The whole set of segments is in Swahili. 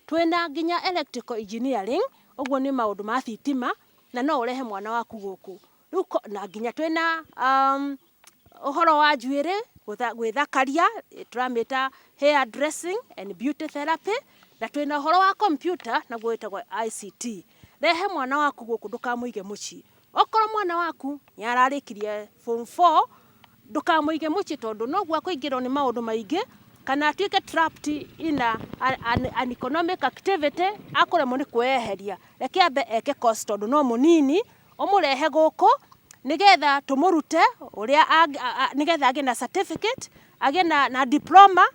twina nginya electrical engineering uguo ni maundu ma thitima na no urehe mwana waku guku na nginya twina uhoro wa njuiri gwithakaria turamita hair dressing and beauty therapy na twina uhoro wa computer na gwitagwo ICT. Rehe mwana waku guku ndukamuige muci. Okorwo mwana waku ni ararikirie form 4 ndukamuige muci tondu noguo akuingirwo ni maundu maingi kana atuike trapped in an economic activity akuremwo ni kweheria. Reke ambe eke course tondu no munini umurehe guku nigetha tumurute uria nigetha age na certificate age na diploma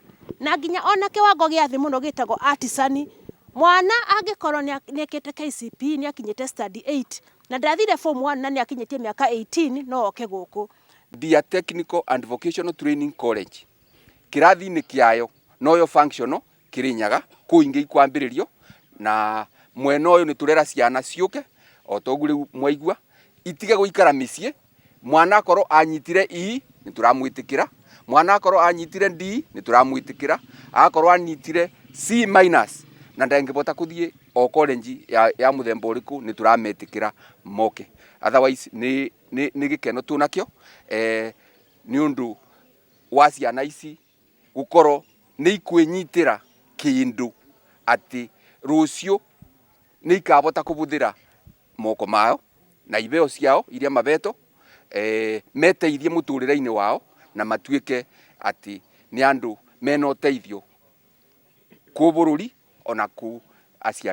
na nginya ona kiwango gia thi muno gitagwo artisan. Mwana angikorwo ni ekete KCPE ni akinyite study 8 na ndathire form 1 na ni akinyitie miaka 18 no oke guku. Dia Technical and Vocational Training College kirathi-ini kiayo noyo functional Kirinyaga kuingi ikwambiririo na mwena uyu ni turera ciana ciuke o togu riu mwaigua itige guikara micii. Mwana akorwo anyitire E ni turamwitikira, mwana akorwo anyitire D ni turamwitikira, akorwo anyitire C- na ndengibota kuthie o college ya muthemba uriku ni turametikira moke. Otherwise ni gikeno tunakio ni undu wa ciana ici gukorwo ni ikwinyitira kindu ati rucio ni ikabota kubuthira moko mao na ibeo ciao iria mabeto meteithie muturire-ini wao na matuike ati ni andu mena uteithio ku bururi ona ku aciari.